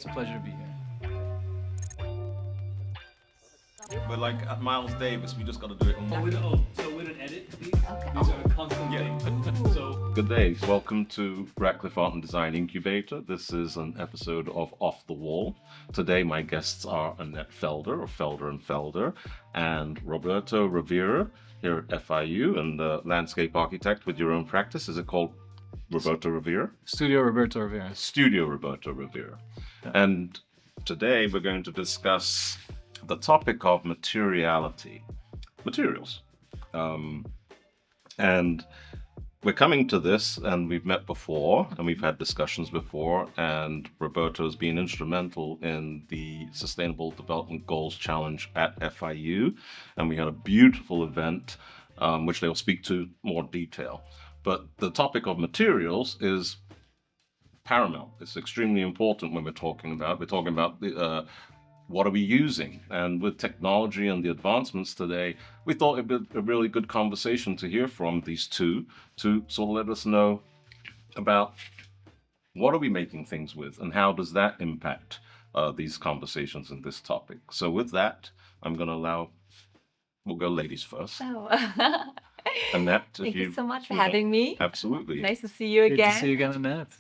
It's a pleasure to be here. We're like at Miles Davis. We just got to do it on. So with an edit, these are constant things. So Good day. Welcome to Radcliffe Art and Design Incubator. This is an episode of Off the Wall. Today, my guests are Annette Felder, of Felder and Felder, and Roberto Rovira here at FIU, and the landscape architect with your own practice. Is it called Roberto Rovira? Studio Roberto Rovira. Studio Roberto Rovira. And today we're going to discuss the topic of materiality, materials. And we're coming to this, and we've met before, and we've had discussions before, and Roberto has been instrumental in the Sustainable Development Goals Challenge at FIU, and we had a beautiful event, which they'll speak to more detail. But the topic of materials is paramount. It's extremely important when we're talking about what are we using? And with technology and the advancements today, we thought it'd be a really good conversation to hear from these two to sort of let us know about what are we making things with and how does that impact these conversations and this topic. So with that, I'm going to we'll go ladies first. Oh. Annette, Thank you so much for having me. Absolutely. Nice to see you Good again. to see you again, Annette.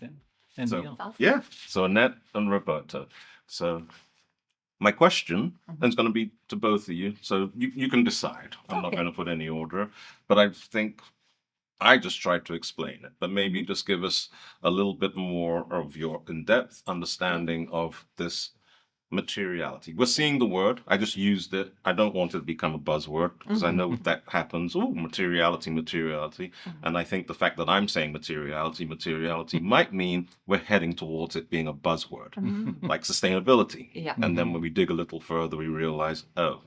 And So, Neil. so Annette and Roberto. So my question is going to be to both of you. So you can decide. I'm not Okay. going to put any order, but I think I just tried to explain it, but maybe just give us a little bit more of your in-depth understanding of this materiality. We're seeing the word. I just used it. I don't want it to become a buzzword because I know that happens. Oh, materiality. And I think the fact that I'm saying materiality might mean we're heading towards it being a buzzword, like sustainability. Yeah. And then when we dig a little further, we realize, oh.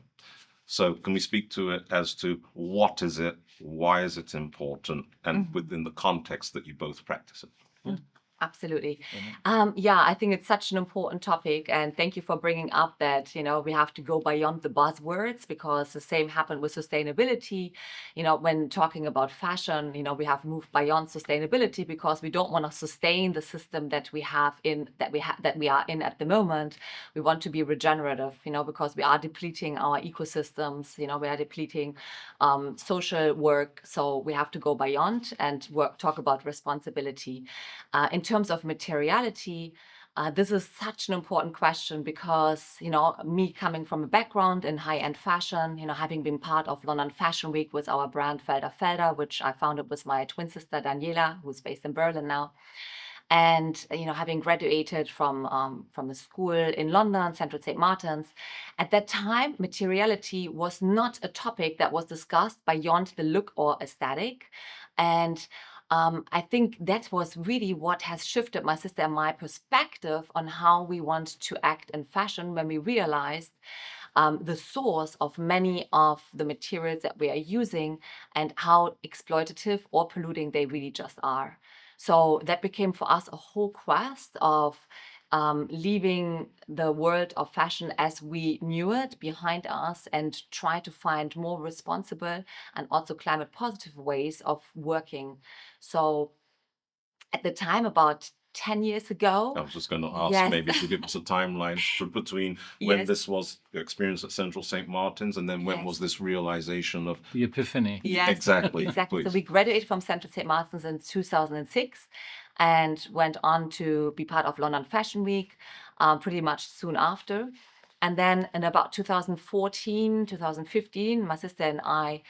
So can we speak to it as to what is it, why is it important, and within the context that you both practice it? Absolutely. Yeah, I think it's such an important topic, and thank you for bringing up that, we have to go beyond the buzzwords, because the same happened with sustainability. When talking about fashion, we have moved beyond sustainability because we don't want to sustain the system that we are in at the moment. We want to be regenerative, because we are depleting our ecosystems, we are depleting social work. So we have to go beyond and talk about responsibility. In terms of materiality, this is such an important question because, me coming from a background in high-end fashion, having been part of London Fashion Week with our brand Felder, which I founded with my twin sister Daniela, who's based in Berlin now. And, having graduated from a school in London, Central St. Martin's, at that time, materiality was not a topic that was discussed beyond the look or aesthetic. And I think that was really what has shifted my sister and my perspective on how we want to act in fashion when we realized the source of many of the materials that we are using and how exploitative or polluting they really just are. So that became for us a whole quest of leaving the world of fashion as we knew it behind us and try to find more responsible and also climate positive ways of working. So at the time, about 10 years ago. I was just going to ask Yes. maybe to give us a timeline between when Yes. this was your experience at Central St. Martin's and then when Yes. was this realization of The epiphany. Yes, exactly. exactly. So Please. we graduated from Central St. Martin's in 2006 and went on to be part of London Fashion Week pretty much soon after. And then in about 2014, 2015, my sister and I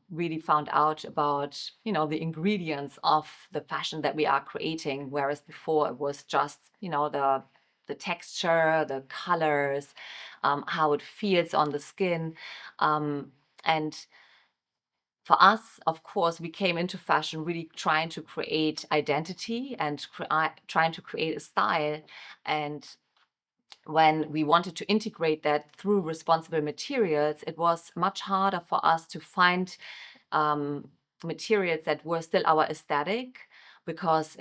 really found out about, the ingredients of the fashion that we are creating, whereas before it was just, the texture, the colors, how it feels on the skin. And for us, of course, we came into fashion really trying to create identity and trying to create a style. And when we wanted to integrate that through responsible materials, it was much harder for us to find materials that were still our aesthetic, because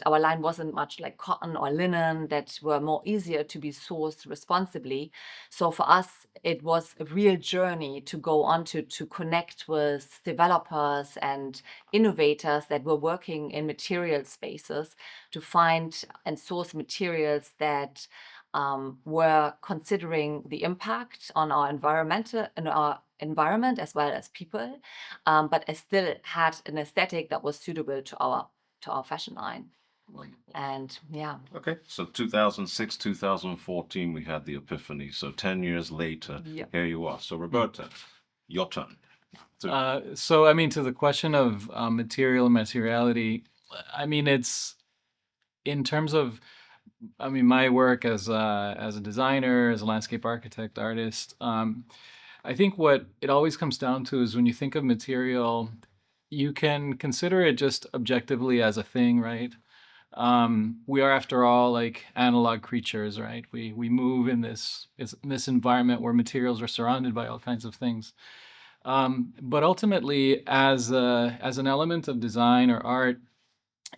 our line wasn't much like cotton or linen that were more easier to be sourced responsibly. So for us, it was a real journey to go on to connect with developers and innovators that were working in material spaces to find and source materials that were considering the impact on our environment as well as people, but I still had an aesthetic that was suitable to our fashion line. Wonderful. And yeah. Okay, so 2006, 2014, we had the epiphany. So 10 years later, Yeah. here you are. So Roberto, your turn. So, I mean, to the question of material and materiality, I mean, it's in terms of, I mean, my work as a designer, as a landscape architect, artist, I think what it always comes down to is when you think of material, you can consider it just objectively as a thing, right? We are, after all, like analog creatures, right? We move in this environment where materials are surrounded by all kinds of things. But ultimately, as an element of design or art,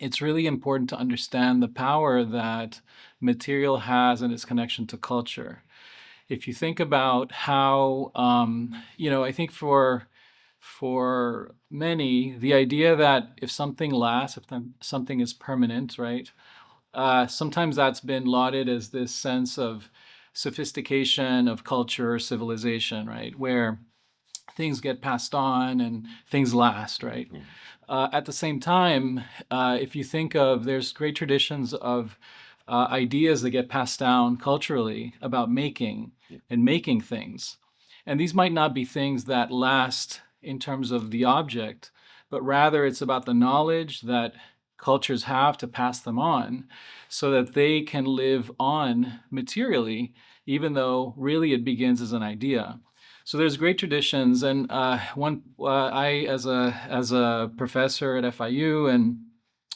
it's really important to understand the power that material has in its connection to culture. If you think about how, I think for many, the idea that if something lasts, if something is permanent, right? Sometimes that's been lauded as this sense of sophistication of culture or civilization, right? Where things get passed on and things last, right? At the same time, if you think of, there's great traditions of ideas that get passed down culturally about making and making things. And these might not be things that last in terms of the object, but rather it's about the knowledge that cultures have to pass them on so that they can live on materially, even though really it begins as an idea. So there's great traditions, and I as a professor at FIU, and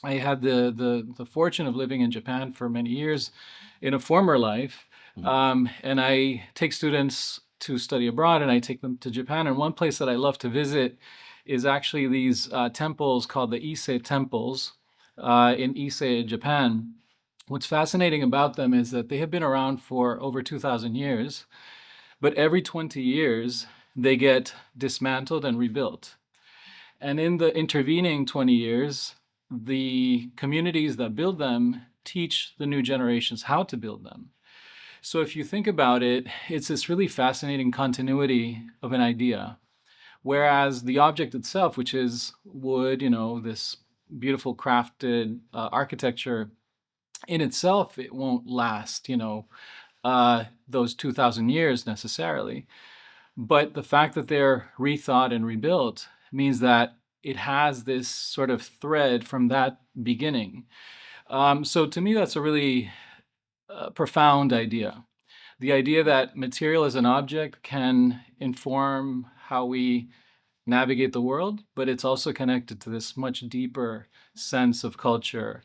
I had the fortune of living in Japan for many years in a former life, and I take students to study abroad, and I take them to Japan. And one place that I love to visit is actually these temples called the Ise temples in Ise, Japan. What's fascinating about them is that they have been around for over 2,000 years. But every 20 years, they get dismantled and rebuilt. And in the intervening 20 years, the communities that build them teach the new generations how to build them. So if you think about it, it's this really fascinating continuity of an idea. Whereas the object itself, which is wood, this beautiful crafted architecture, in itself, it won't last, those 2,000 years necessarily. But the fact that they're rethought and rebuilt means that it has this sort of thread from that beginning. So to me, that's a really profound idea. The idea that material as an object can inform how we navigate the world, but it's also connected to this much deeper sense of culture.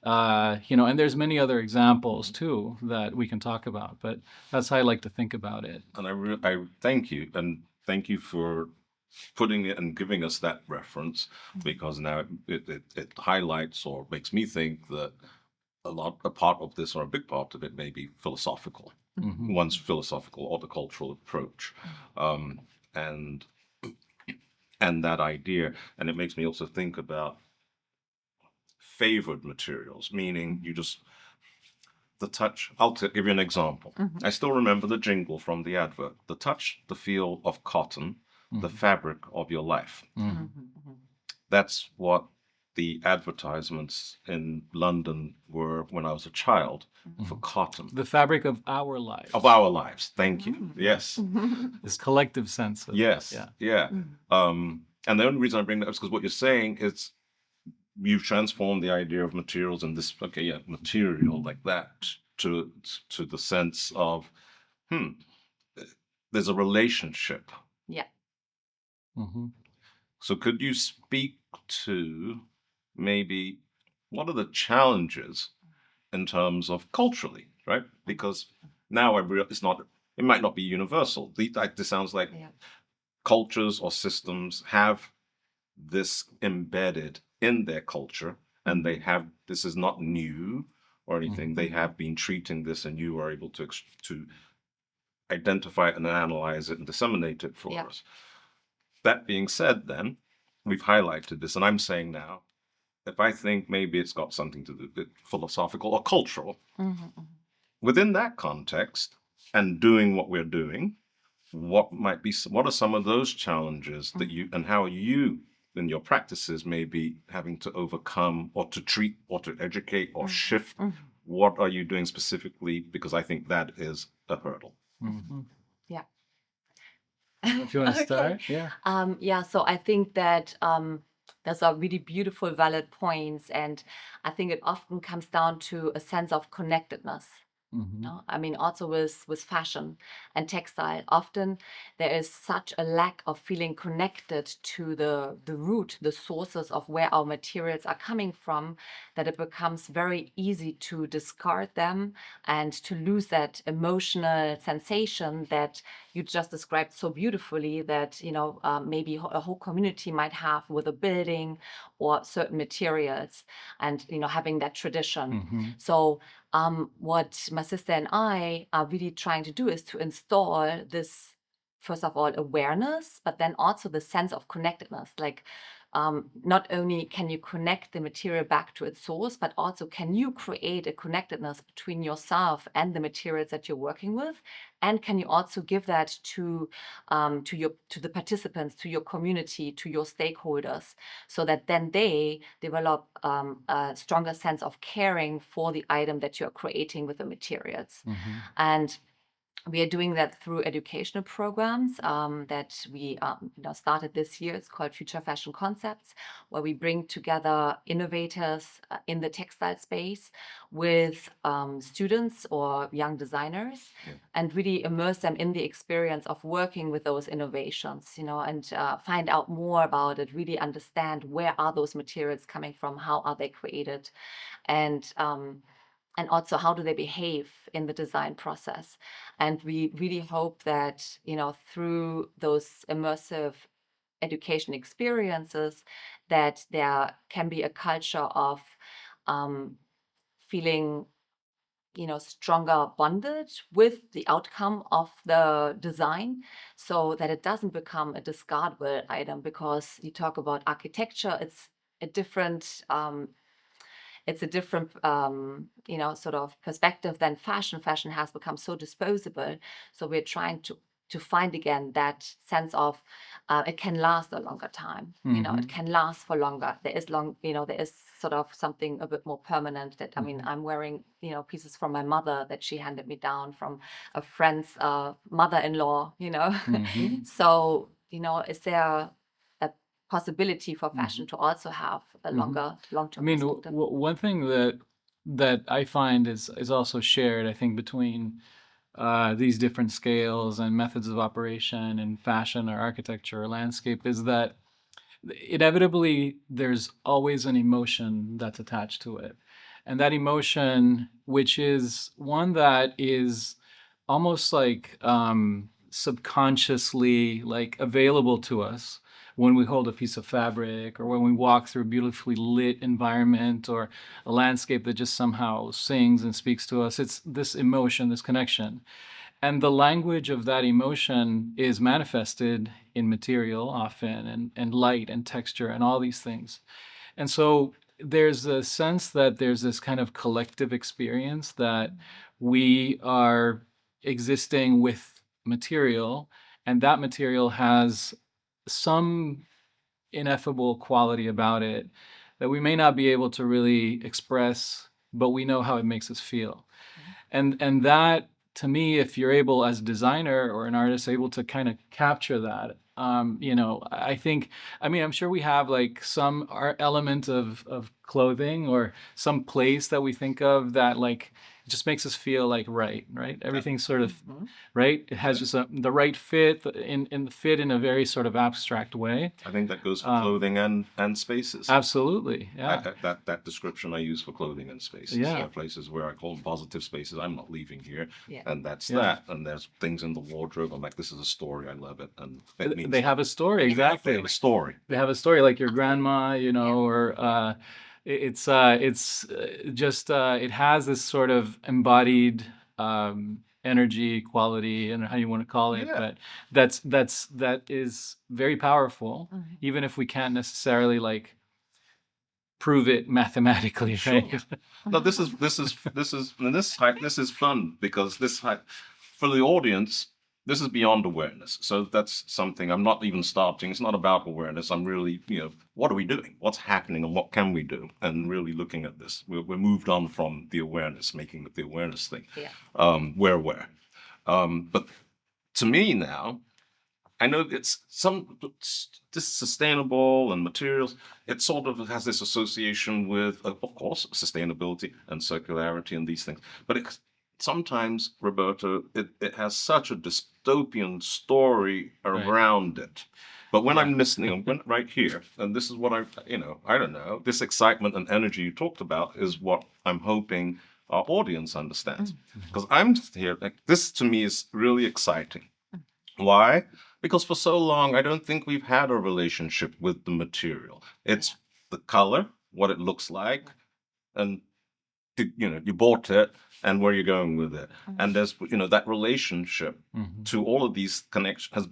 And there's many other examples too that we can talk about, but that's how I like to think about it. And I thank you, and thank you for putting it and giving us that reference, because now it highlights or makes me think that a part of this, or a big part of it, may be philosophical. One's philosophical or the cultural approach, and that idea, and it makes me also think about favored materials, meaning the touch. I'll give you an example. I still remember the jingle from the advert: the touch, the feel of cotton, the fabric of your life. That's what the advertisements in London were when I was a child for cotton. The fabric of our lives. Of our lives. Thank you. Yes. This collective sense of yes. Yeah. And the only reason I bring that up is because what you're saying is you've transformed the idea of materials and this, material like that to the sense of, there's a relationship. Yeah. So could you speak to maybe what are the challenges in terms of culturally, right? Because now it might not be universal. This sounds like cultures or systems have this embedded in their culture, and they have, this is not new or anything. They have been treating this, and you are able to identify it and analyze it and disseminate it for Yeah. us. That being said, then we've highlighted this, and I'm saying now, if I think maybe it's got something to do with philosophical or cultural, within that context, and doing what we're doing, what are some of those challenges that you, and how you in your practices may be having to overcome or to treat or to educate or shift? What are you doing specifically? Because I think that is a hurdle. Yeah. If you want to start, yeah. Yeah, so I think that those are really beautiful, valid points. And I think it often comes down to a sense of connectedness. No? I mean, also with fashion and textile, often there is such a lack of feeling connected to the root, the sources of where our materials are coming from, that it becomes very easy to discard them and to lose that emotional sensation that you just described so beautifully, that, you know, maybe a whole community might have with a building or certain materials, and, you know, having that tradition. So what my sister and I are really trying to do is to install this, first of all, awareness, but then also the sense of connectedness. Like, not only can you connect the material back to its source, but also can you create a connectedness between yourself and the materials that you're working with, and can you also give that to the participants, to your community, to your stakeholders, so that then they develop a stronger sense of caring for the item that you're creating with the materials. And we are doing that through educational programs that we started this year. It's called Future Fashion Concepts, where we bring together innovators in the textile space with students or young designers, and really immerse them in the experience of working with those innovations, you know, and find out more about it, really understand where are those materials coming from, how are they created, and also how do they behave in the design process. And we really hope that, you know, through those immersive education experiences, that there can be a culture of feeling, you know, stronger bonded with the outcome of the design, so that it doesn't become a discardable item. Because you talk about architecture, it's a different you know, sort of perspective than fashion. Fashion has become so disposable. So we're trying to find again that sense of it can last a longer time. You know, it can last for longer. There is there is sort of something a bit more permanent. That, I mean, I'm wearing, you know, pieces from my mother that she handed me down from a friend's mother-in-law. You know, so, you know, is there a possibility for fashion to also have a longer, long-term I mean, perspective? one thing that I find is also shared, I think, between these different scales and methods of operation in fashion or architecture or landscape, is that inevitably there's always an emotion that's attached to it. And that emotion, which is one that is almost like subconsciously like available to us when we hold a piece of fabric, or when we walk through a beautifully lit environment, or a landscape that just somehow sings and speaks to us. It's this emotion, this connection. And the language of that emotion is manifested in material often, and light and texture and all these things. And so there's a sense that there's this kind of collective experience that we are existing with material, and that material has some ineffable quality about it that we may not be able to really express, but we know how it makes us feel. And that, to me, if you're able as a designer or an artist able to kind of capture that, you know, I think, I mean, I'm sure we have like some element of clothing or some place that we think of that like it just makes us feel like right. Everything's sort of right. It has just the right fit in a very sort of abstract way. I think that goes for clothing and spaces. Absolutely, yeah. That description I use for clothing and spaces. Yeah. There are places where I call them positive spaces. I'm not leaving here, Yeah. and that's Yeah. that. And there's things in the wardrobe. I'm like, this is a story. I love it, and it means They have a story, they exactly. have a story. They have a story, like your grandma, you know, or Just it has this sort of embodied energy, quality, and how you want to call it, Yeah. but that is very powerful, even if we can't necessarily like prove it mathematically, Sure. right? No, this is fun because for the audience, this is beyond awareness. So that's something I'm not even starting. It's not about awareness. I'm really, what are we doing? What's happening and what can we do? And really looking at this. We're moved on from the awareness, making it the awareness thing. Yeah. We're aware. But to me now, I know it's this sustainable and materials. It sort of has this association with, of course, sustainability and circularity and these things. But sometimes, Roberto, it has such a dystopian story around it. But when I'm listening, right here, and this is what I don't know, this excitement and energy you talked about is what I'm hoping our audience understands. Because I'm here, like, this to me is really exciting. Why? Because for so long, I don't think we've had a relationship with the material. It's the color, what it looks like, and you bought it and where you're going with it. And there's that relationship to all of these connections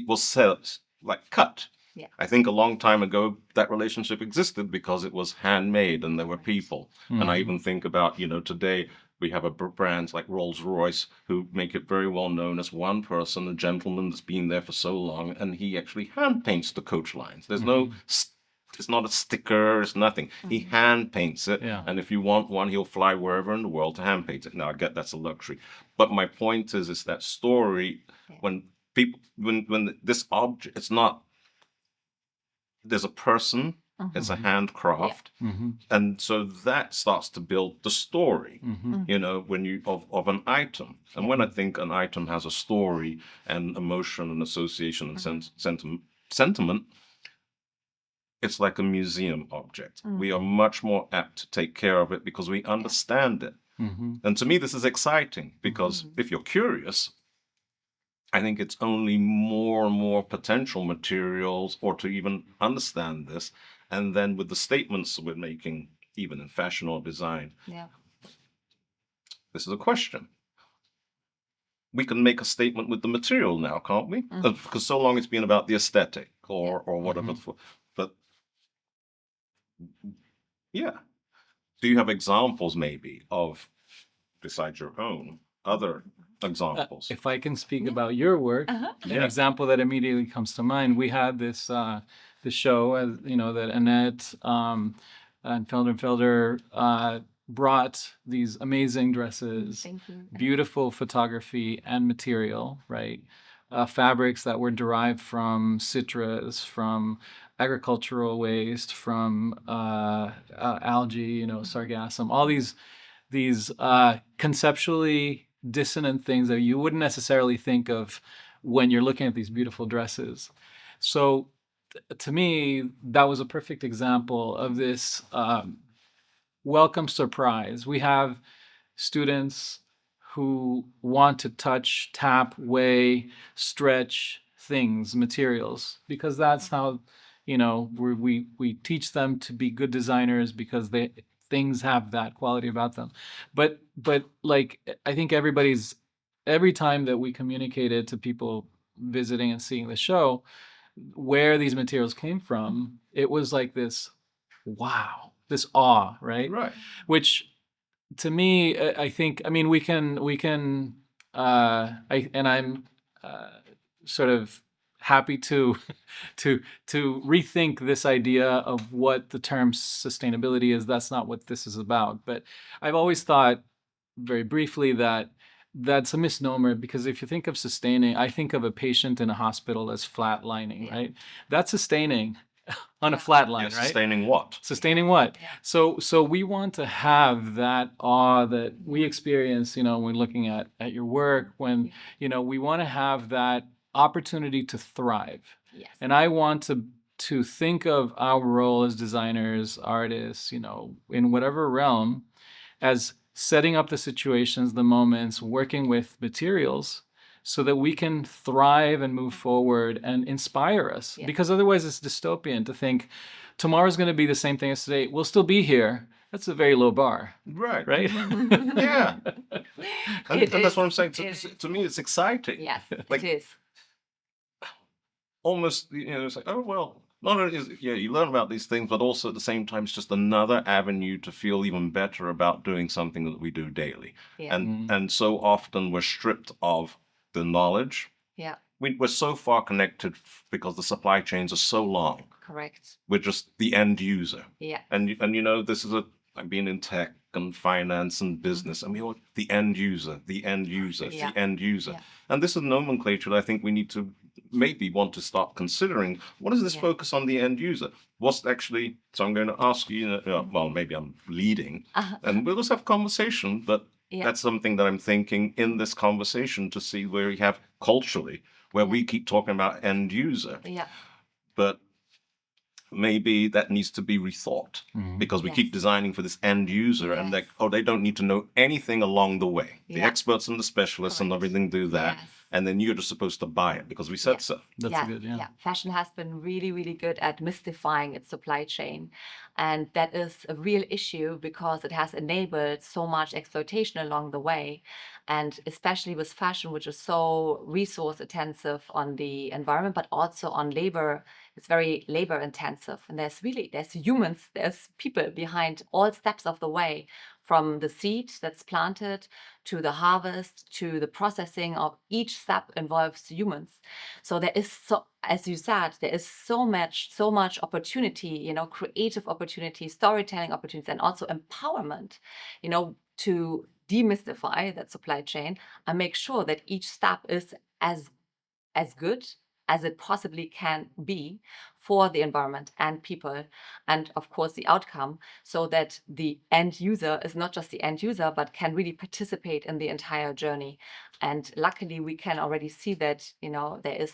was set, like cut. Yeah. I think a long time ago that relationship existed because it was handmade and there were people. And I even think about today we have brands like Rolls-Royce who make it very well known as one person, a gentleman that's been there for so long, and he actually hand paints the coach lines. There's no it's not a sticker, it's nothing. He hand paints it, and if you want one, he'll fly wherever in the world to hand paint it. Now, I get that's a luxury. But my point is that story, when people, when this object, it's not, there's a person, it's a handcraft, and so that starts to build the story, when you, of an item. And when I think an item has a story and emotion and association and sentiment, it's like a museum object. We are much more apt to take care of it because we understand it. And to me, this is exciting because if you're curious, I think it's only more and more potential materials or to even understand this. And then with the statements we're making, even in fashion or design, this is a question. We can make a statement with the material now, can't we? Because so long it's been about the aesthetic or whatever. But do you have examples maybe of, besides your own, other examples? If I can speak about your work, an example that immediately comes to mind, we had this show, that Annette and Felder brought these amazing dresses, beautiful photography and material, right? Fabrics that were derived from citrus, from agricultural waste, from algae, sargassum, all these conceptually dissonant things that you wouldn't necessarily think of when you're looking at these beautiful dresses. So to me, that was a perfect example of this welcome surprise. We have students who want to touch, tap, weigh, stretch things, materials, because that's how, we teach them to be good designers because things have that quality about them. But like, I think every time that we communicated to people visiting and seeing the show where these materials came from, it was like this, wow, this awe, right? Right. Which to me, I think, I'm sort of happy to rethink this idea of what the term sustainability is. That's not what this is about. But I've always thought, very briefly, that that's a misnomer, because if you think of sustaining, I think of a patient in a hospital as flatlining, right? That's sustaining on a flat line, right? Sustaining what? Sustaining what? So we want to have that awe that we experience, when looking at your work, when, we want to have that opportunity to thrive. Yes. And I want to think of our role as designers, artists, in whatever realm, as setting up the situations, the moments, working with materials so that we can thrive and move forward and inspire us. Yeah. Because otherwise it's dystopian to think tomorrow's going to be the same thing as today. We'll still be here. That's a very low bar, Right. right? Yeah. And It that's what I'm is. saying. It To me, it's exciting. Yes, Like, it is. almost, it's like, oh, well, not only is it, you learn about these things, but also at the same time, it's just another avenue to feel even better about doing something that we do daily. Yeah. And so often we're stripped of the knowledge. Yeah, We're so far connected because the supply chains are so long. correct. We're just the end user. Yeah. And this is I've been in tech and finance and business, and we all the end user, the end user, Yeah. the end user. Yeah. And this is nomenclature that I think we need to maybe want to start considering. What is this Yeah. focus on the end user? What's actually, so I'm going to ask you, well, maybe I'm leading, and we'll just have conversation, but Yeah. that's something that I'm thinking in this conversation to see where we have culturally, where we keep talking about end user, Yeah. but maybe that needs to be rethought because we keep Yes. designing for this end user and Yes. they don't need to know anything along the way. The Yeah. experts and the specialists and Correct. everything do that. Yes. And then you're just supposed to buy it because we said Yes. so. That's good, yeah. Fashion has been really, really good at mystifying its supply chain. And that is a real issue because it has enabled so much exploitation along the way. And especially with fashion, which is so resource intensive on the environment, but also on labor. It's very labor intensive. And there's humans, there's people behind all steps of the way, from the seed that's planted to the harvest to the processing of each step involves humans. So there is as you said, there is so much opportunity, creative opportunity, storytelling opportunities, and also empowerment, to demystify that supply chain and make sure that each step is as good as it possibly can be for the environment and people, and of course the outcome, so that the end user is not just the end user, but can really participate in the entire journey. And luckily, we can already see that, there is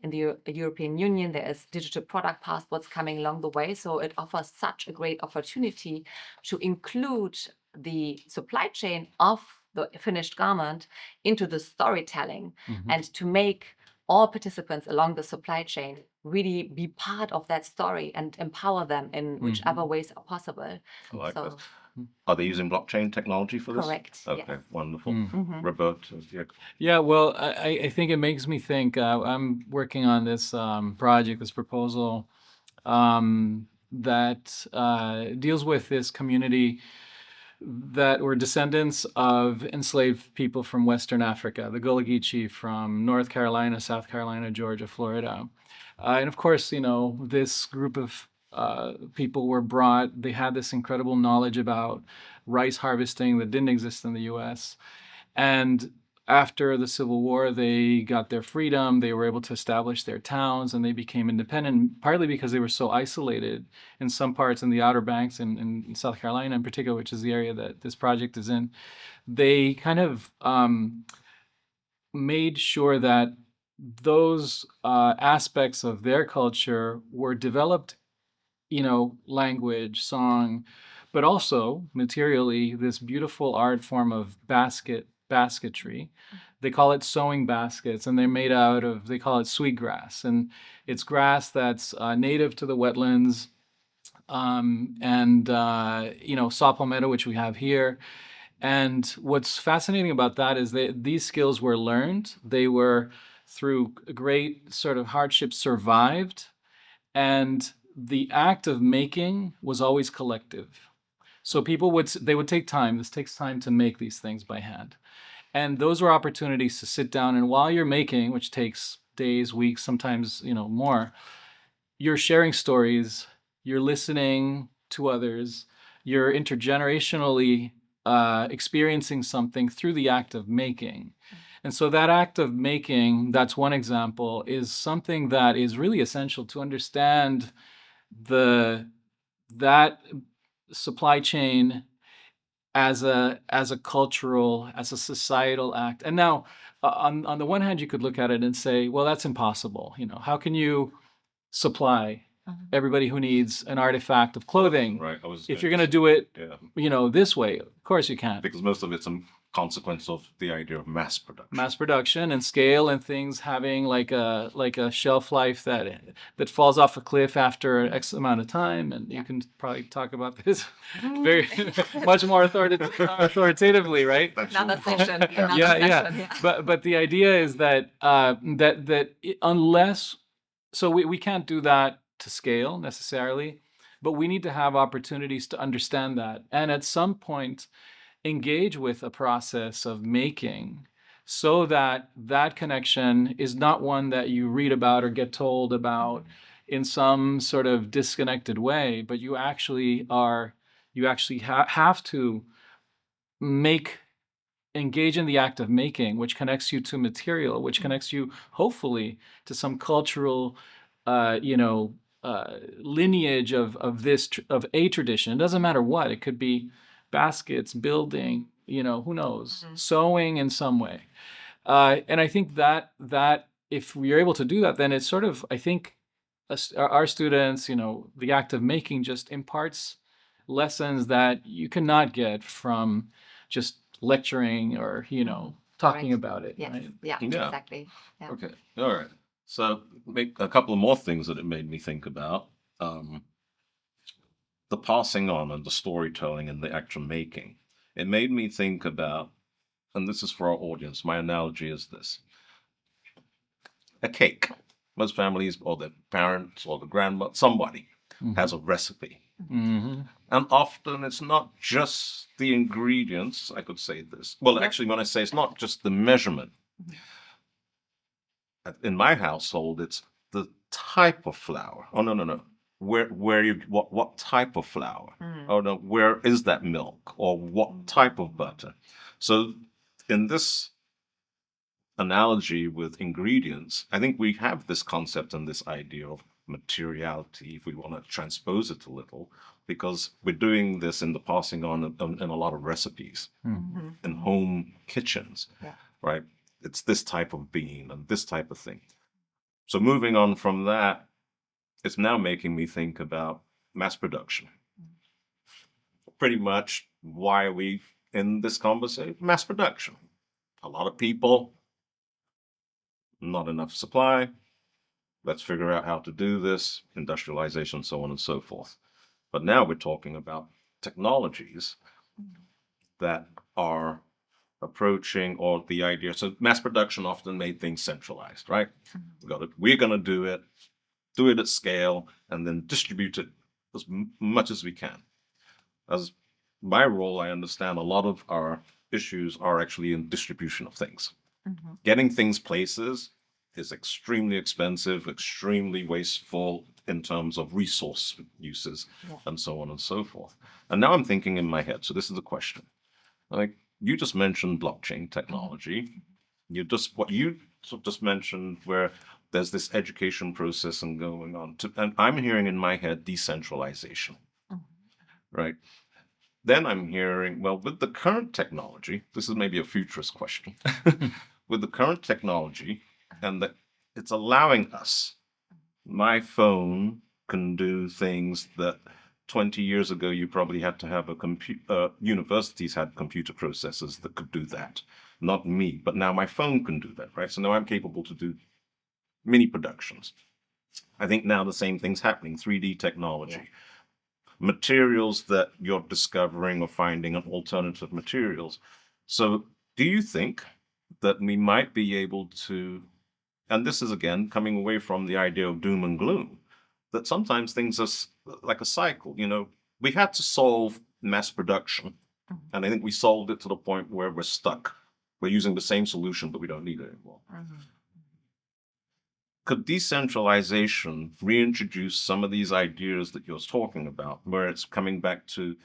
in the European Union, there is digital product passports coming along the way. So it offers such a great opportunity to include the supply chain of the finished garment into the storytelling and to make all participants along the supply chain really be part of that story and empower them in whichever ways are possible. I like So- this. Are they using blockchain technology for this? Correct, Okay, yes. wonderful. Roberto, yeah. Yeah, well, I think it makes me think. I'm working on this project, this proposal that deals with this community that were descendants of enslaved people from Western Africa, the Gullah Geechee from North Carolina, South Carolina, Georgia, Florida. And of course, this group of people were brought, they had this incredible knowledge about rice harvesting that didn't exist in the US. And after the Civil War, they got their freedom, they were able to establish their towns, and they became independent, partly because they were so isolated in some parts in the Outer Banks in South Carolina in particular, which is the area that this project is in. They kind of made sure that those aspects of their culture were developed, language, song, but also materially this beautiful art form of basketry. They call it sewing baskets, and they're made out of, they call it sweetgrass, and it's grass that's native to the wetlands, and saw palmetto, which we have here. And what's fascinating about that is that these skills were learned. They were, through great sort of hardship, survived, and the act of making was always collective. So people would take time. This takes time to make these things by hand. And those were opportunities to sit down, and while you're making, which takes days, weeks, sometimes, more, you're sharing stories, you're listening to others, you're intergenerationally experiencing something through the act of making. And so that act of making, that's one example, is something that is really essential to understand that supply chain as a cultural, as a societal act. And now, on the one hand, you could look at it and say, well, that's impossible. How can you supply everybody who needs an artifact of clothing. Right. I was If you're going to do it, yeah, this way, of course you can. because most of it's a consequence of the idea of mass production. Mass production and scale and things having like a shelf life that falls off a cliff after X amount of time, and you can probably talk about this very much more authoritatively, right? Another session. Another Yeah. session, yeah. But the idea is that unless we can't do that to scale necessarily, but we need to have opportunities to understand that, and at some point engage with a process of making, so that that connection is not one that you read about or get told about in some sort of disconnected way, but you actually have to engage in the act of making, which connects you to material, which connects you hopefully to some cultural lineage of a tradition. It doesn't matter what. It could be baskets, building, who knows, sewing in some way. And I think that if we're able to do that, then it's sort of, I think, our students, the act of making just imparts lessons that you cannot get from just lecturing or, talking Right. about it. Yes. Right? Yeah, Yeah. exactly. Yeah. Okay. All right. So make a couple of more things that it made me think about. The passing on and the storytelling and the actual making. It made me think about, and this is for our audience, my analogy is this. A cake. Most families or the parents or the grandma, somebody has a recipe. Mm-hmm. And often it's not just the ingredients, I could say this. Well, actually, when I say it's not just the measurement. In my household, it's the type of flour. Oh, no. What type of flour? Oh, no, where is that milk? Or what type of butter? So in this analogy with ingredients, I think we have this concept and this idea of materiality, if we want to transpose it a little, because we're doing this in the passing on in a lot of recipes, in home kitchens, right? It's this type of bean and this type of thing. So moving on from that, it's now making me think about mass production. Pretty much why are we in this conversation? Mass production. A lot of people, not enough supply. Let's figure out how to do this, industrialization, so on and so forth. But now we're talking about technologies that are approaching, or the idea. So mass production often made things centralized, right? We're going to do it at scale, and then distribute it as much as we can. As my role, I understand a lot of our issues are actually in distribution of things. Getting things places is extremely expensive, extremely wasteful in terms of resource uses, and so on and so forth. And now I'm thinking in my head, so this is the question. Like, you just mentioned blockchain technology. What you just mentioned, where there's this education process and going on. And I'm hearing in my head decentralization, right? Then I'm hearing, well, with the current technology, this is maybe a futurist question. With the current technology, and that it's allowing us, my phone can do things that 20 years ago you probably had to have universities had computer processors that could do that. Not me, but now my phone can do that, right? So now I'm capable to do mini productions. I think now the same thing's happening, 3D technology. Materials that you're discovering or finding, and alternative materials. So do you think that we might be able to, and this is again coming away from the idea of doom and gloom, that sometimes things are like a cycle. We had to solve mass production, and I think we solved it to the point where we're stuck. We're using the same solution, but we don't need it anymore. Could decentralization reintroduce some of these ideas that you're talking about, where it's coming back to,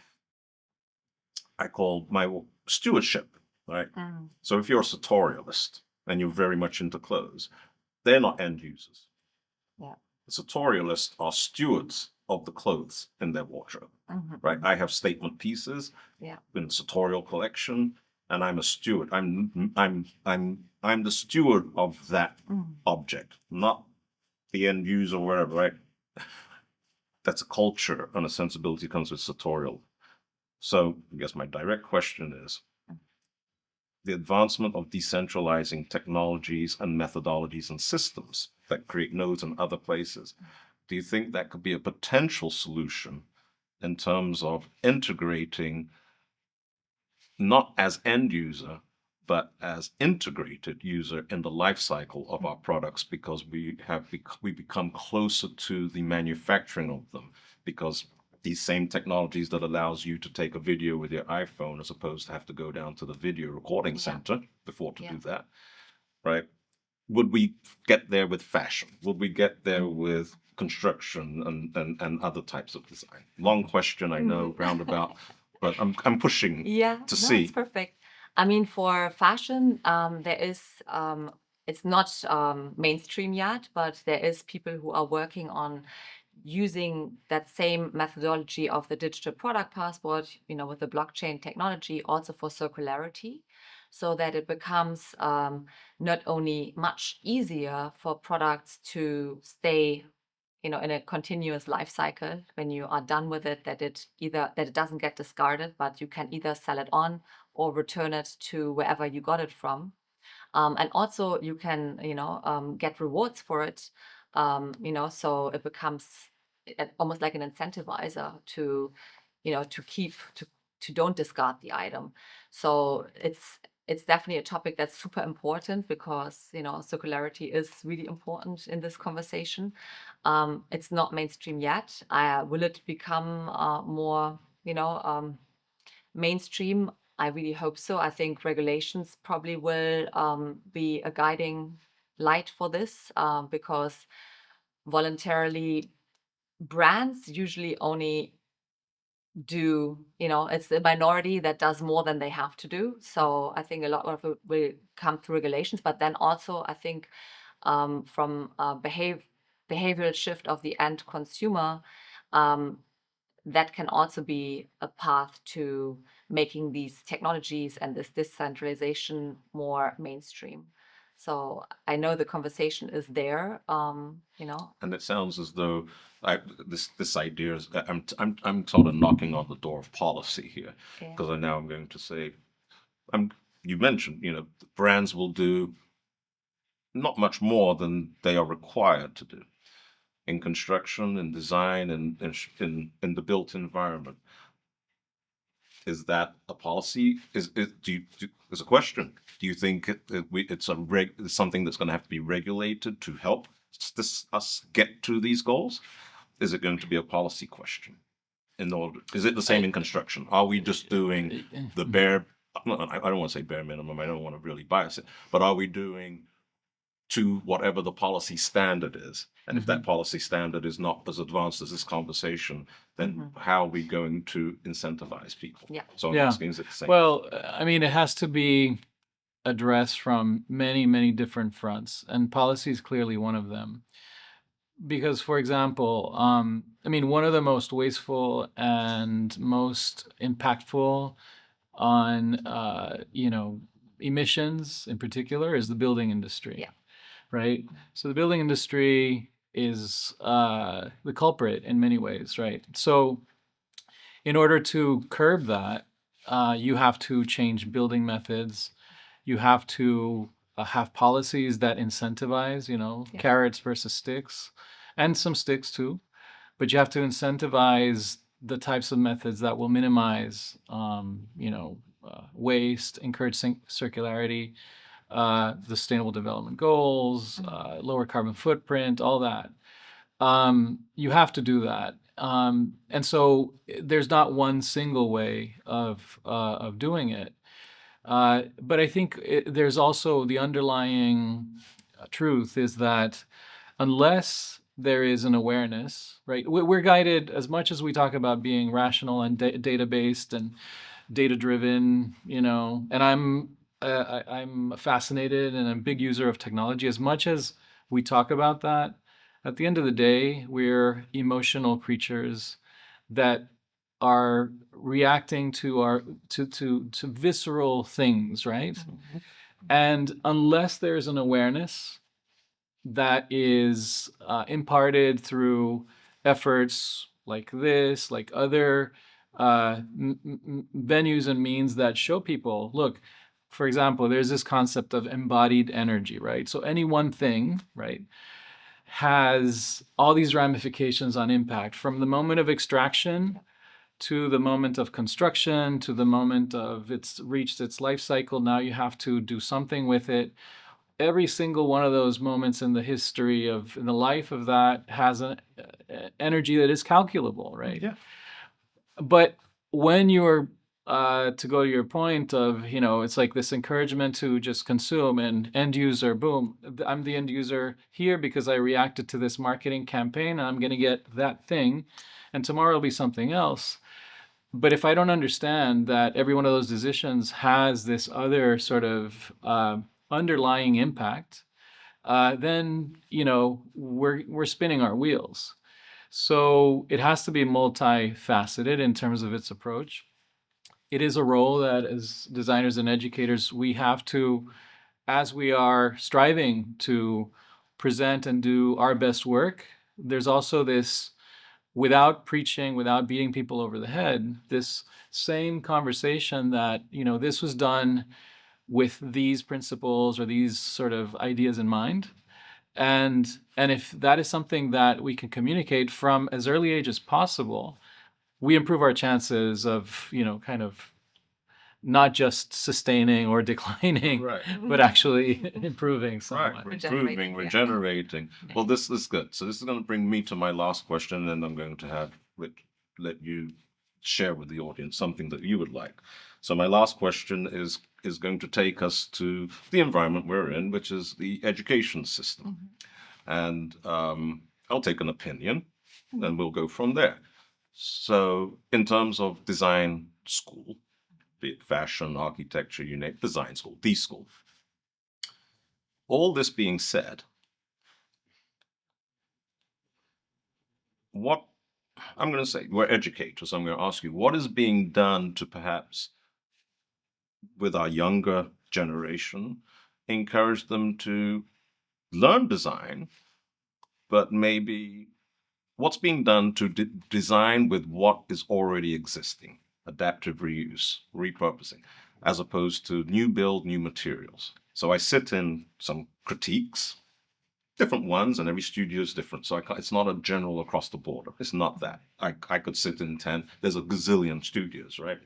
I call my stewardship, right? So if you're a sartorialist and you're very much into clothes, they're not end users. The sartorialists are stewards of the clothes in their wardrobe, right? I have statement pieces in the sartorial collection, and I'm a steward. I'm the steward of that object, not the end user or whatever, right? that's a culture, and a sensibility comes with sartorial. So I guess my direct question is, the advancement of decentralizing technologies and methodologies and systems that create nodes in other places, do you think that could be a potential solution in terms of integrating, not as end user, but as integrated user in the life cycle of our products, because we become closer to the manufacturing of them, because these same technologies that allows you to take a video with your iPhone as opposed to have to go down to the video recording center before to do that, right? Would we get there with fashion? Would we get there with construction and other types of design? Long question, I know, roundabout, but I'm pushing Yeah, to no, see. it's perfect. I mean, for fashion, there is, it's not mainstream yet, but there is people who are working on using that same methodology of the digital product passport, with the blockchain technology, also for circularity, so that it becomes not only much easier for products to stay in a continuous life cycle when you are done with it, that it doesn't get discarded, but you can either sell it on or return it to wherever you got it from. And also you can, get rewards for it, so it becomes almost like an incentivizer to, to don't discard the item. So it's definitely a topic that's super important, because circularity is really important in this conversation. It's not mainstream yet. Will it become more mainstream? I really hope so. I think regulations probably will be a guiding light for this, because voluntarily brands usually only do, it's the minority that does more than they have to do. So I think a lot of it will come through regulations, but then also I think from behavioral shift of the end consumer, that can also be a path to making these technologies and this decentralization more mainstream. So I know the conversation is there, And it sounds as though this idea is, I'm sort of knocking on the door of policy here, Yeah. because I'm going to say, you mentioned, brands will do not much more than they are required to do in construction and design and in the built environment. Is that a policy? There's a question. Do you think it's something that's going to have to be regulated to help us get to these goals? Is it going to be a policy question? Is it the same in construction? Are we just doing the bare? No, I don't want to say bare minimum. I don't want to really bias it, but are we doing to whatever the policy standard is? And if that policy standard is not as advanced as this conversation, then how are we going to incentivize people? Yeah. So I'm asking, is it the same? Well, I mean, it has to be addressed from many, many different fronts, and policy is clearly one of them. Because, for example, I mean, one of the most wasteful and most impactful on, emissions in particular is the building industry. Yeah. Right? So the building industry is the culprit in many ways, right? So in order to curb that, you have to change building methods. You have to have policies that incentivize, carrots versus sticks, and some sticks too. But you have to incentivize the types of methods that will minimize, waste, encourage circularity, the Sustainable Development Goals, lower carbon footprint, all that. You have to do that. And so there's not one single way of doing it. But I think there's also the underlying truth is that unless there is an awareness, right? We're guided, as much as we talk about being rational and data-based and data-driven, and I'm fascinated and a big user of technology. As much as we talk about that, at the end of the day, we're emotional creatures that are reacting to visceral things, right? And unless there's an awareness that is imparted through efforts like this, like other venues and means that show people, look, for example, there's this concept of embodied energy, right? So any one thing, right, has all these ramifications on impact from the moment of extraction to the moment of construction to the moment of it's reached its life cycle. Now you have to do something with it. Every single one of those moments in the history of in the life of that has an energy that is calculable, right? Yeah. But when you're to go to your point of, it's like this encouragement to just consume and end user, boom, I'm the end user here because I reacted to this marketing campaign and I'm going to get that thing, and tomorrow will be something else. But if I don't understand that every one of those decisions has this other sort of underlying impact, then we're spinning our wheels. So it has to be multifaceted in terms of its approach. It is a role that as designers and educators, we have to, as we are striving to present and do our best work, there's also this, without preaching, without beating people over the head, this same conversation that, this was done with these principles or these sort of ideas in mind. And if that is something that we can communicate from as early age as possible, we improve our chances of, kind of not just sustaining or declining, Right. but actually improving somewhat. Right, improving, regenerating. Well, this is good. So this is going to bring me to my last question, and I'm going to have let you share with the audience something that you would like. So my last question is going to take us to the environment we're in, which is the education system. And I'll take an opinion, and we'll go from there. So in terms of design school, be it fashion, architecture, you name it, design school, the school. All this being said, what I'm going to say, we're educators. I'm going to ask you, what is being done to perhaps, with our younger generation, encourage them to learn design, but maybe what's being done to design with what is already existing? Adaptive reuse, repurposing, as opposed to new build, new materials. So I sit in some critiques, different ones, and every studio is different. So it's not a general across the board. It's not that. I could sit in 10. There's a gazillion studios, right?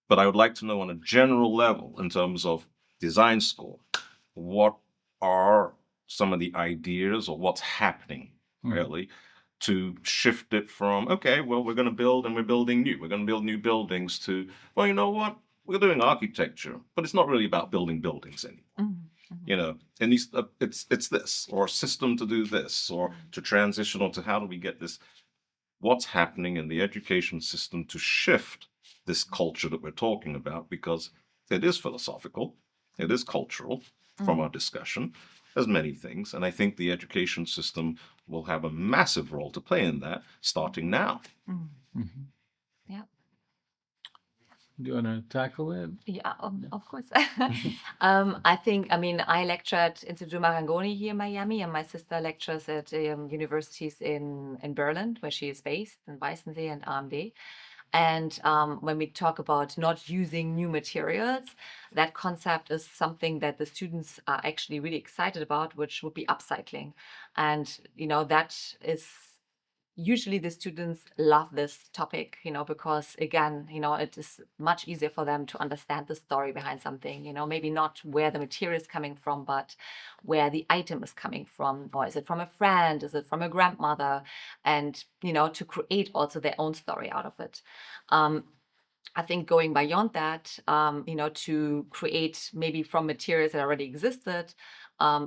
But I would like to know on a general level, in terms of design school, what are some of the ideas or what's happening, really, to shift it from, okay, well, we're going to build and we're building new. We're going to build new buildings to, well, you know what? We're doing architecture, but it's not really about building buildings anymore. And it's this, or a system to do this, or to transition, or to how do we get this? What's happening in the education system to shift this culture that we're talking about? Because it is philosophical, it is cultural from our discussion. There's many things, and I think the education system will have a massive role to play in that, starting now. Yeah. Do you want to tackle it? Yeah, of course. I lectured Instituto Marangoni here in Miami, and my sister lectures at universities in Berlin, where she is based, in Weißensee and AMD. And when we talk about not using new materials, that concept is something that the students are actually really excited about, which would be upcycling. And, that is usually the students love this topic, because again, it is much easier for them to understand the story behind something, maybe not where the material is coming from, but where the item is coming from. Or is it from a friend? Is it from a grandmother? And, to create also their own story out of it. I think going beyond that, to create maybe from materials that already existed.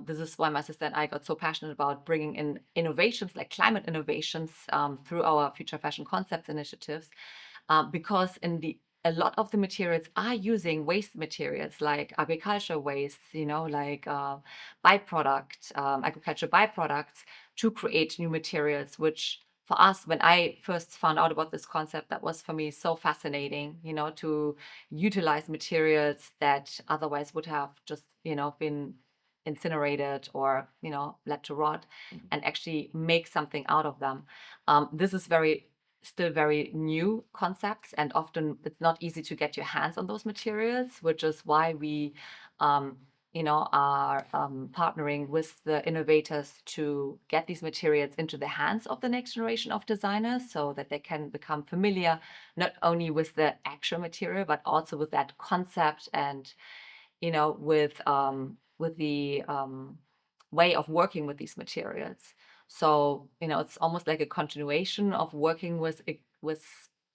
This is why my sister and I got so passionate about bringing in innovations, like climate innovations, through our Future Fashion Concepts initiatives, because a lot of the materials are using waste materials like agriculture waste, like agriculture byproducts to create new materials, which for us, when I first found out about this concept, that was for me so fascinating, to utilize materials that otherwise would have just, been incinerated or let to rot, and actually make something out of them. This is still very new concepts, and often it's not easy to get your hands on those materials, which is why we are partnering with the innovators to get these materials into the hands of the next generation of designers, so that they can become familiar not only with the actual material, but also with that concept and with the way of working with these materials. So it's almost like a continuation of working with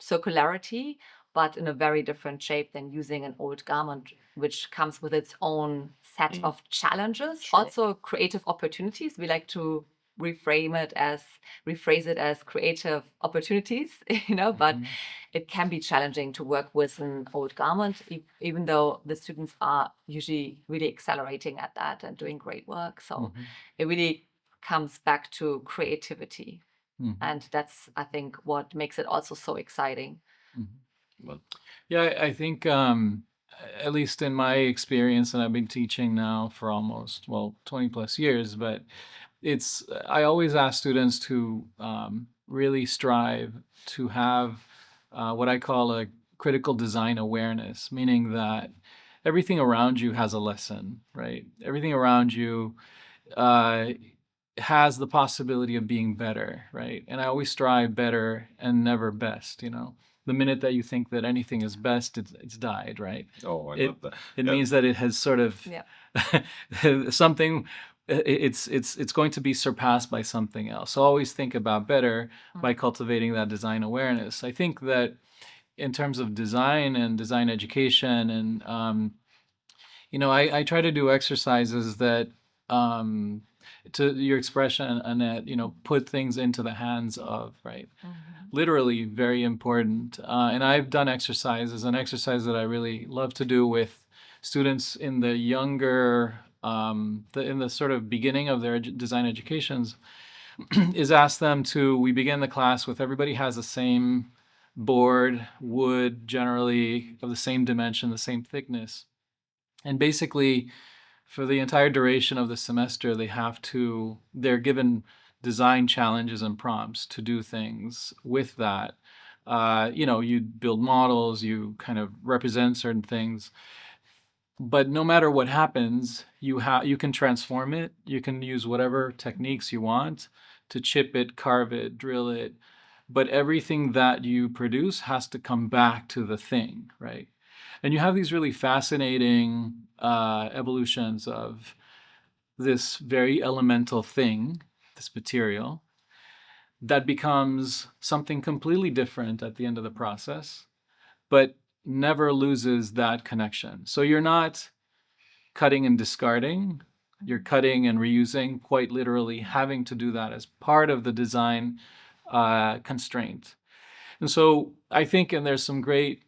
circularity, but in a very different shape than using an old garment, which comes with its own set of challenges, also creative opportunities. We like to rephrase it as creative opportunities, but it can be challenging to work with an old garment, even though the students are usually really accelerating at that and doing great work. So it really comes back to creativity. And that's, I think, what makes it also so exciting. Yeah, I think, at least in my experience, and I've been teaching now for almost, 20 plus years, but I always ask students to really strive to have what I call a critical design awareness, meaning that everything around you has a lesson, right? Everything around you has the possibility of being better, right? And I always strive better and never best, The minute that you think that anything is best, it's died, right? Oh, I love that. It means that it has sort of something. It's going to be surpassed by something else. So always think about better by cultivating that design awareness. I think that in terms of design and design education, and I try to do exercises that, to your expression, Annette, put things into the hands of, right? Literally very important. And I've done exercises. An exercise that I really love to do with students in the younger, in the sort of beginning of their design educations, is ask them we begin the class with everybody has the same board, wood, generally of the same dimension, the same thickness. And basically, for the entire duration of the semester, they're given design challenges and prompts to do things with that. You build models, you kind of represent certain things. But no matter what happens, you can transform it. You can use whatever techniques you want to chip it, carve it, drill it. But everything that you produce has to come back to the thing, right? And you have these really fascinating evolutions of this very elemental thing, this material, that becomes something completely different at the end of the process, but never loses that connection. So you're not cutting and discarding, you're cutting and reusing, quite literally having to do that as part of the design constraint. And so I think, and there's some great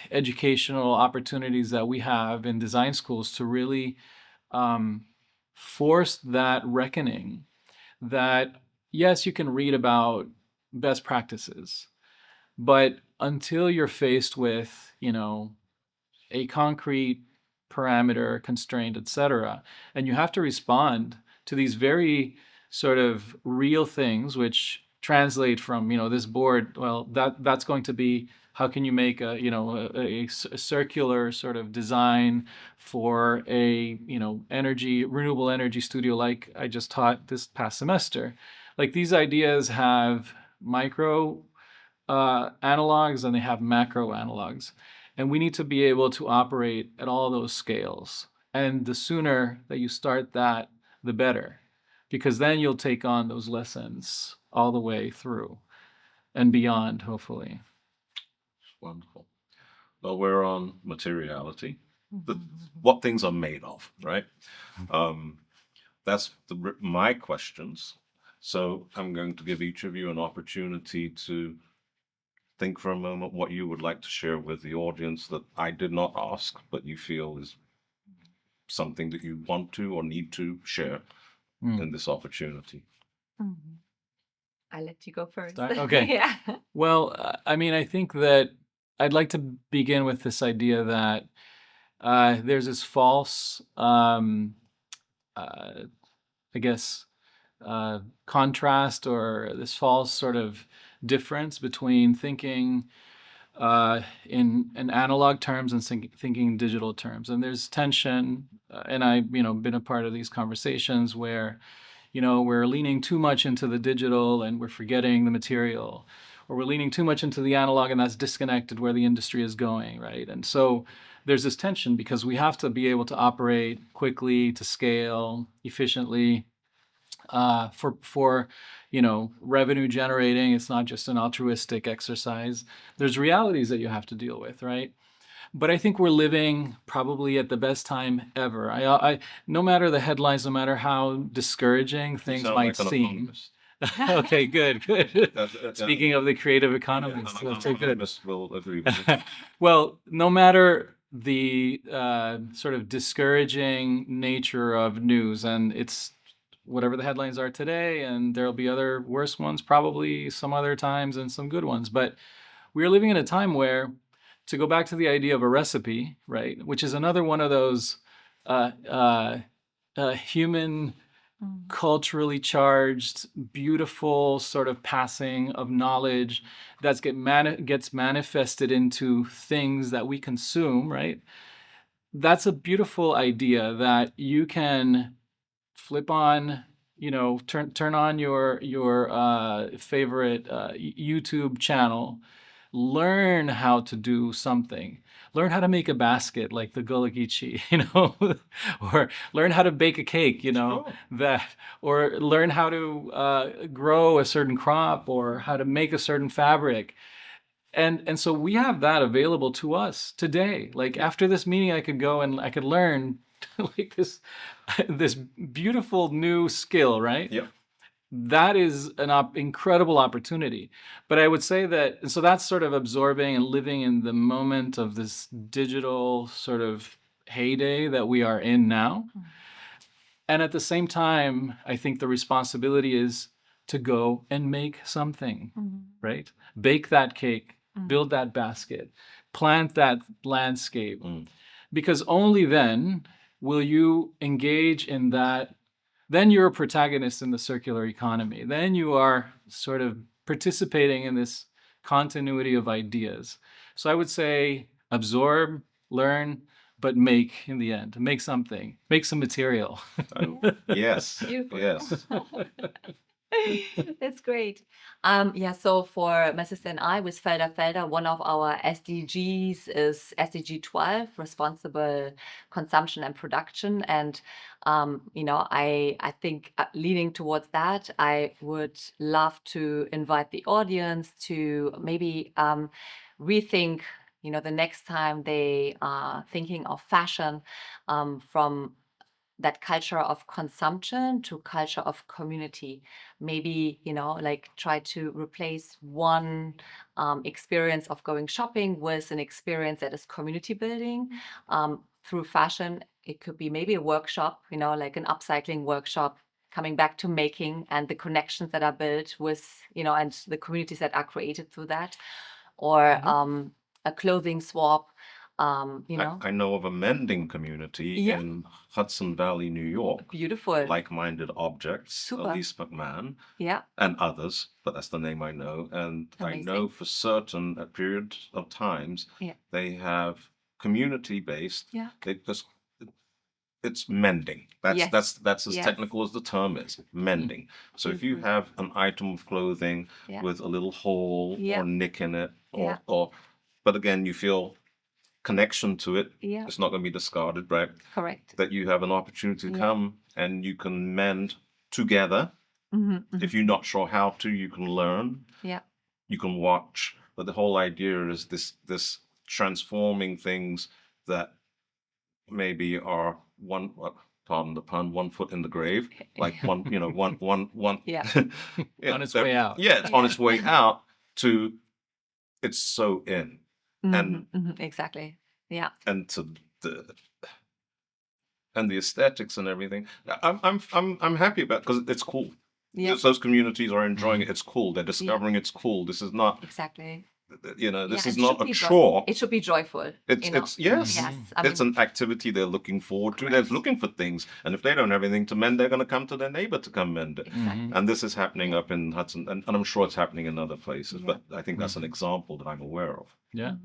educational opportunities that we have in design schools to really force that reckoning that, yes, you can read about best practices, but until you're faced with, a concrete parameter, constraint, etc., and you have to respond to these very sort of real things, which translate from, this board, well, that's going to be, how can you make a circular sort of design for a, renewable energy studio like I just taught this past semester. Like, these ideas have micro analogs and they have macro analogs. And we need to be able to operate at all those scales. And the sooner that you start that, the better, because then you'll take on those lessons all the way through and beyond, hopefully. Wonderful. Well, we're on materiality, what things are made of, right? That's my questions. So I'm going to give each of you an opportunity to think for a moment what you would like to share with the audience that I did not ask, but you feel is something that you want to or need to share in this opportunity. I'll let you go first. Okay. Yeah. Well, I think that I'd like to begin with this idea that there's this false, I guess, contrast, or this false sort of difference between thinking in analog terms and thinking in digital terms. And there's tension, and I've been a part of these conversations where we're leaning too much into the digital and we're forgetting the material, or we're leaning too much into the analog and that's disconnected where the industry is going, right? And so there's this tension because we have to be able to operate quickly, to scale efficiently, for revenue generating. It's not just an altruistic exercise. There's realities that you have to deal with, right? But I think we're living probably at the best time ever. No matter the headlines, no matter how discouraging You things sound might like an seem. economist. Okay, good. Yeah. Speaking of the creative Yeah, economists, an that's good. economist will agree with you. Well, no matter the sort of discouraging nature of news, and it's whatever the headlines are today, and there'll be other worse ones probably some other times and some good ones. But we're living in a time where, to go back to the idea of a recipe, right, which is another one of those human, culturally charged, beautiful sort of passing of knowledge that gets manifested into things that we consume, right? That's a beautiful idea that you can flip on, turn on your favorite YouTube channel, learn how to do something, learn how to make a basket like the Gullah Geechee, or learn how to bake a cake, Sure. or learn how to grow a certain crop, or how to make a certain fabric. And so we have that available to us today. Like after this meeting, I could go and I could learn like this beautiful new skill, right? Yep. That is an incredible opportunity. But I would say that, and so that's sort of absorbing and living in the moment of this digital sort of heyday that we are in now. And at the same time, I think the responsibility is to go and make something, right? Bake that cake, build that basket, plant that landscape. Because only then will you engage in that. Then you're a protagonist in the circular economy. Then you are sort of participating in this continuity of ideas. So I would say absorb, learn, but make in the end. Make something. Make some material. Yes. Beautiful. Yes. That's great. Yeah, so for my sister and I with Felder, one of our SDGs is SDG 12, responsible consumption and production. And, I think leaning towards that, I would love to invite the audience to maybe rethink, the next time they are thinking of fashion, from that culture of consumption to culture of community. Maybe, like try to replace one experience of going shopping with an experience that is community building through fashion. It could be maybe a workshop, like an upcycling workshop, coming back to making and the connections that are built with, and the communities that are created through that, or a clothing swap. I know of a mending community Yeah. in Hudson Valley, New York. Beautiful. Like-minded objects, Super. Elise McMahon, Yeah. and others, but that's the name I know. And I know Amazing. for certain at periods of times Yeah. they have community-based. Yeah. It's mending. Yes. That's as Yes. technical as the term is, mending. So if you Beautiful. have an item of clothing Yeah. with a little hole Yeah. or nick in it, Yeah. but again, you feel connection to it. Yeah. It's not going to be discarded, right? Correct. That you have an opportunity to Yeah. come and you can mend together. Mm-hmm. If you're not sure how to, you can learn. Yeah. You can watch. But the whole idea is this transforming things that maybe are pardon the pun, 1 foot in the grave, like one. Yeah. On its way out. Yeah, it's on its way out to it's so in. And exactly. Yeah. and to the aesthetics and everything. I'm happy about because it's cool. Yeah. Those communities are enjoying it. It's cool. They're discovering it's cool. This is not Exactly. you know, this Yeah, is it not should a be chore. it should be joyful. It's You know. it's yes, Yes, I it's mean, an activity they're looking forward to. They're looking for things, and if they don't have anything to mend, they're going to come to their neighbor to come mend it. exactly. And this is happening up in Hudson, and I'm sure it's happening in other places. Yeah. But I think that's an example that I'm aware of. Yeah.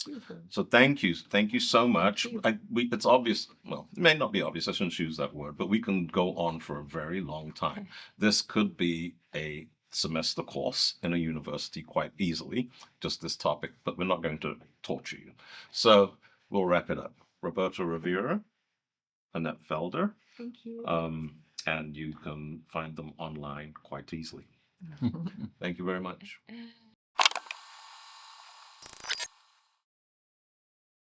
Beautiful. So thank you so much. you. It's obvious. Well, it may not be obvious. I shouldn't use that word, but we can go on for a very long time. This could be a semester course in a university quite easily, just this topic, but we're not going to torture you. So we'll wrap it up. Roberto Rovira, Annette Felder, Thank you. and you can find them online quite easily. Thank you very much.